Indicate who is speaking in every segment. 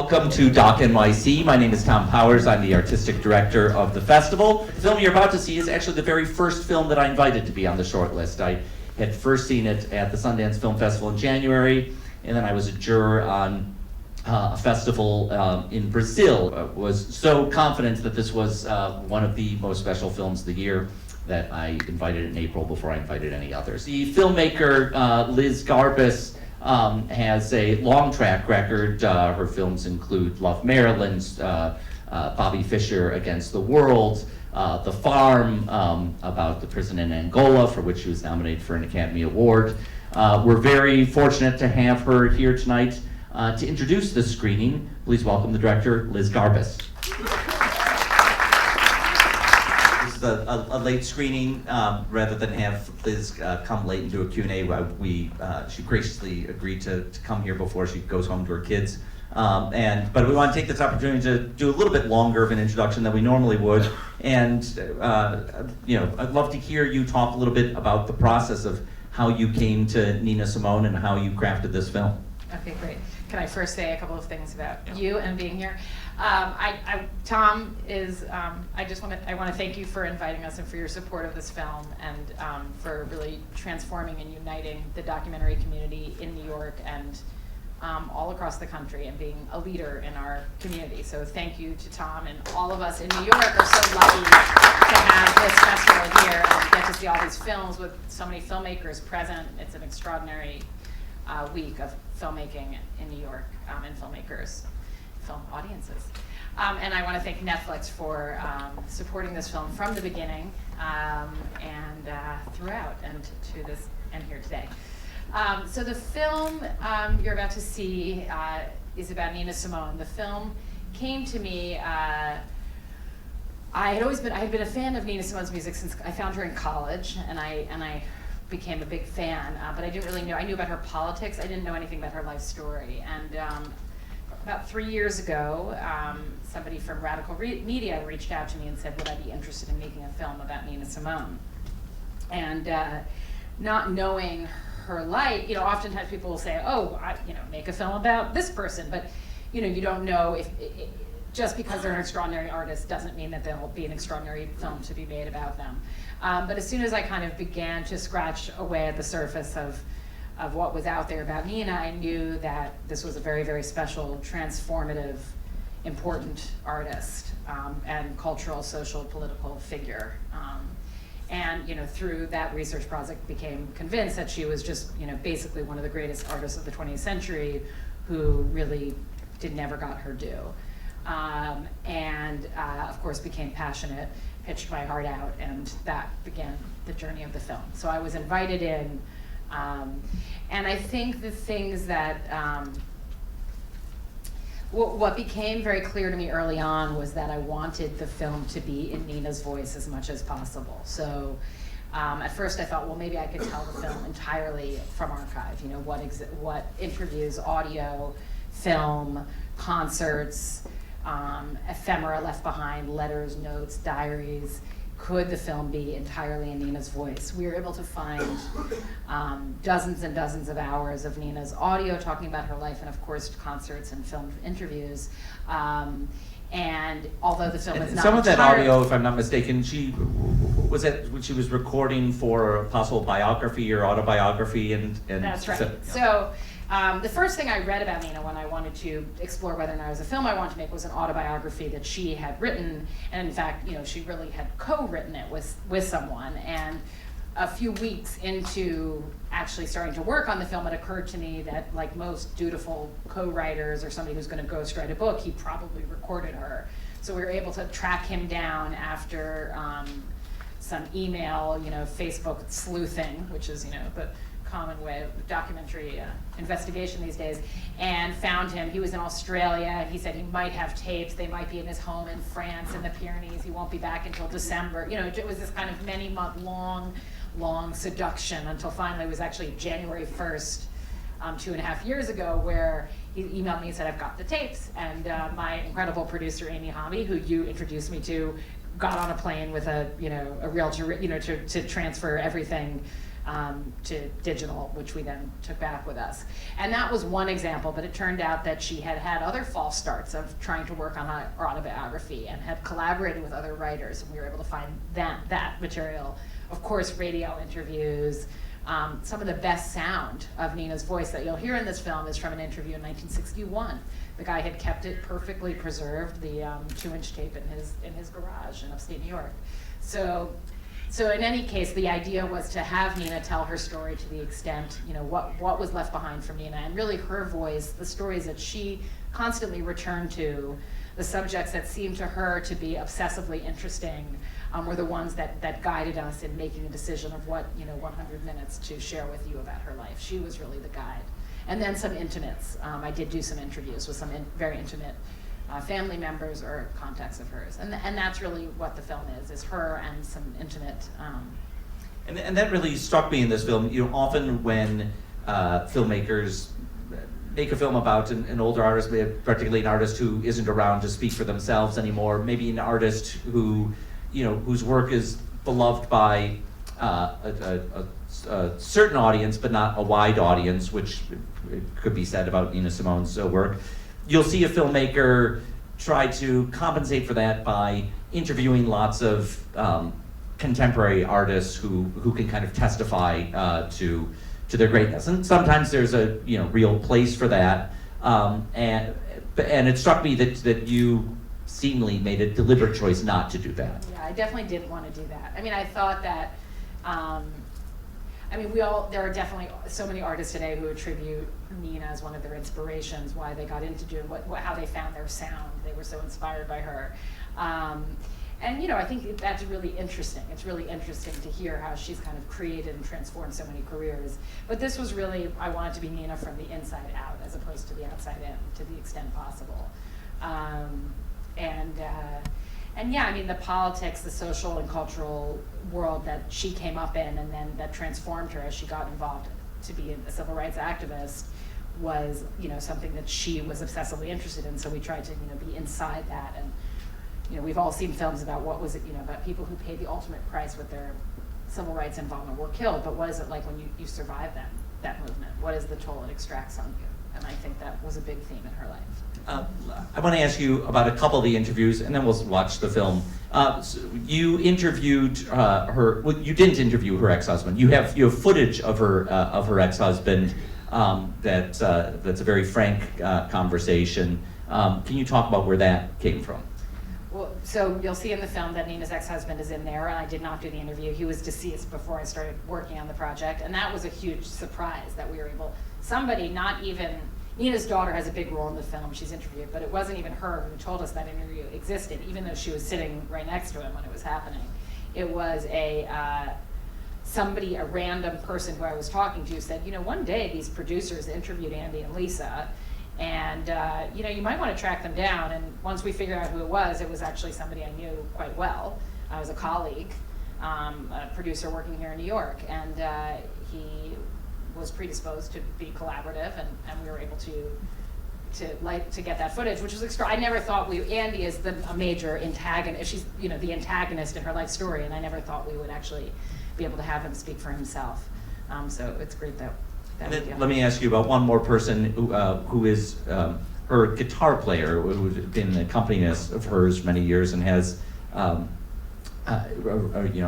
Speaker 1: Welcome to Doc NYC. My name is Tom Powers. I'm the artistic director of the festival. The film you're about to see is actually the very first film that I invited to be on the short list. I had first seen it at the Sundance Film Festival in January, and then I was a juror on a festival in Brazil. I was so confident that this was one of the most special films of the year that I invited in April before I invited any others. The filmmaker, Liz Garbus, has a long track record. Her films include Love Maryland, Bobby Fischer Against the World, The Farm, about the prison in Angola, for which she was nominated for an Academy Award. We're very fortunate to have her here tonight to introduce this screening. Please welcome the director, Liz Garbus. This is a late screening. Rather than have Liz come late and do a Q&A, she graciously agreed to come here before she goes home to her kids. But we want to take this opportunity to do a little bit longer of an introduction than we normally would. And I'd love to hear you talk a little bit about the process of how you came to Nina Simone and how you crafted this film.
Speaker 2: Okay, great. Can I first say a couple of things about you and being here? Tom is, I want to thank you for inviting us and for your support of this film and for really transforming and uniting the documentary community in New York and all across the country and being a leader in our community. So thank you to Tom, and all of us in New York are so lucky to have this festival here and get to see all these films with so many filmmakers present. It's an extraordinary week of filmmaking in New York and filmmakers, film audiences. And I want to thank Netflix for supporting this film from the beginning and throughout and to this and here today. So the film you're about to see is about Nina Simone. The film came to me. I had been a fan of Nina Simone's music since I found her in college, and I became a big fan. But I didn't really know. I knew about her politics. I didn't know anything about her life story. And about 3 years ago, somebody from Radical Media reached out to me and said, "Would I be interested in making a film about Nina Simone?" And not knowing her life, oftentimes people will say, "Oh, make a film about this person," but you don't know if just because they're an extraordinary artist doesn't mean that there'll be an extraordinary film to be made about them. But as soon as I kind of began to scratch away at the surface of what was out there about Nina, I knew that this was a very, very special, transformative, important artist and cultural, social, political figure. And through that research project, became convinced that she was just basically one of the greatest artists of the 20th century who really never got her due. Of course became passionate, pitched my heart out, and that began the journey of the film. So I was invited in, and I think the things that what became very clear to me early on was that I wanted the film to be in Nina's voice as much as possible. So at first I thought, well, maybe I could tell the film entirely from archive. What interviews, audio, film, concerts, ephemera left behind, letters, notes, diaries. Could the film be entirely in Nina's voice? We were able to find dozens and dozens of hours of Nina's audio talking about her life, and of course concerts and film interviews. And although the film is not
Speaker 1: some of that audio, if I'm not mistaken, she was recording for a possible biography or autobiography, and
Speaker 2: that's right. So the first thing I read about Nina when I wanted to explore whether or not it was a film I wanted to make was an autobiography that she had written, and in fact, she really had co-written it with someone. And a few weeks into actually starting to work on the film, it occurred to me that, like most dutiful co-writers or somebody who's going to ghostwrite a book, he probably recorded her. So we were able to track him down after some email, Facebook sleuthing, which is the common way of documentary investigation these days, and found him. He was in Australia. He said he might have tapes. They might be in his home in France in the Pyrenees. He won't be back until December. It was this kind of many-month long seduction until finally it was actually January 1st, 2.5 years ago, where he emailed me and said, "I've got the tapes." And my incredible producer, Amy Hobby, who you introduced me to, got on a plane with a realtor, to transfer everything to digital, which we then took back with us. And that was one example, but it turned out that she had had other false starts of trying to work on her autobiography and had collaborated with other writers, and we were able to find that material. Of course, radio interviews. Some of the best sound of Nina's voice that you'll hear in this film is from an interview in 1961. The guy had kept it perfectly preserved, the 2-inch tape in his garage in upstate New York. So in any case, the idea was to have Nina tell her story to the extent, what was left behind from Nina, and really her voice, the stories that she constantly returned to, the subjects that seemed to her to be obsessively interesting, were the ones that guided us in making a decision of what 100 minutes to share with you about her life. She was really the guide. And then some intimates. I did do some interviews with some very intimate family members or contacts of hers. And that's really what the film is her and some intimate.
Speaker 1: And that really struck me in this film. Often when filmmakers make a film about an older artist, particularly an artist who isn't around to speak for themselves anymore, maybe an artist who, whose work is beloved by a certain audience, but not a wide audience, which could be said about Nina Simone's work. You'll see a filmmaker try to compensate for that by interviewing lots of contemporary artists who can kind of testify to their greatness. And sometimes there's a real place for that. And it struck me that you seemingly made a deliberate choice not to do that.
Speaker 2: Yeah, I definitely didn't want to do that. I mean, I thought that. There are definitely so many artists today who attribute Nina as one of their inspirations, why they got into doing how they found their sound. They were so inspired by her. I think that's really interesting. It's really interesting to hear how she's kind of created and transformed so many careers. But this was really, I wanted to be Nina from the inside out as opposed to the outside in, to the extent possible. The politics, the social and cultural world that she came up in and then that transformed her as she got involved to be a civil rights activist was, something that she was obsessively interested in. So we tried to, be inside that. And, we've all seen films about what was it, about people who paid the ultimate price with their civil rights involvement were killed. But what is it like when you survive that movement? What is the toll it extracts on you? And I think that was a big theme in her life.
Speaker 1: I want to ask you about a couple of the interviews, and then we'll watch the film. So you interviewed her. Well, you didn't interview her ex-husband. You have footage of her ex-husband. That's a very frank conversation. Can you talk about where that came from?
Speaker 2: Well, so you'll see in the film that Nina's ex-husband is in there, and I did not do the interview. He was deceased before I started working on the project, and that was a huge surprise that we were able. Somebody, not even. Nina's daughter has a big role in the film. She's interviewed, but it wasn't even her who told us that interview existed, even though she was sitting right next to him when it was happening. It was a random person who I was talking to said, one day these producers interviewed Andy and Lisa, and you might want to track them down. And once we figured out who it was actually somebody I knew quite well. I was a colleague, a producer working here in New York, and he was predisposed to be collaborative, and we were able to get that footage, which was extra. I never thought Andy is a major antagonist. She's the antagonist in her life story, and I never thought we would actually be able to have him speak for himself. So it's great that we do.
Speaker 1: Let me ask you about one more person who is her guitar player, who's been an accompanist of hers for many years and has a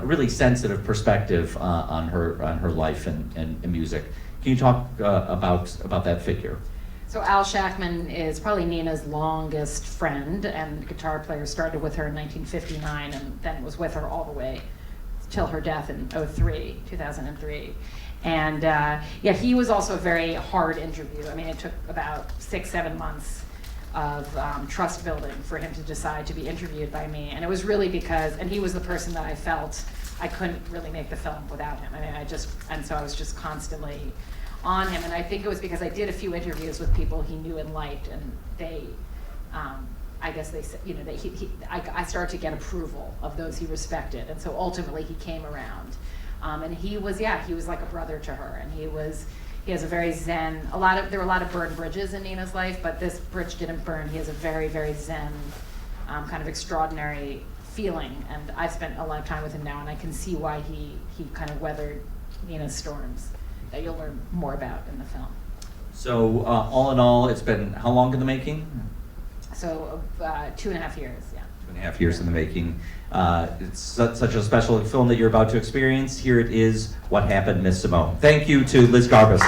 Speaker 1: really sensitive perspective on her life and music. Can you talk about that figure?
Speaker 2: So Al Shackman is probably Nina's longest friend and guitar player. Started with her in 1959 and then was with her all the way till her death in 2003. And he was also a very hard interview. I mean, it took about 6-7 months of trust building for him to decide to be interviewed by me. And it was really and he was the person that I felt I couldn't really make the film without him. I mean, so I was just constantly on him. And I think it was because I did a few interviews with people he knew and liked, and they, I guess they said, I started to get approval of those he respected. And so ultimately he came around. And he was like a brother to her. And he has a very zen, there were a lot of burned bridges in Nina's life, but this bridge didn't burn. He has a very, very zen, kind of extraordinary feeling. And I've spent a lot of time with him now, and I can see why he kind of weathered Nina Storms that you'll learn more about in the film.
Speaker 1: So all in all, it's been how long in the making?
Speaker 2: So 2.5 years, yeah.
Speaker 1: 2.5 years in the making. It's such a special film that you're about to experience. Here it is, What Happened, Miss Simone. Thank you to Liz Garbus.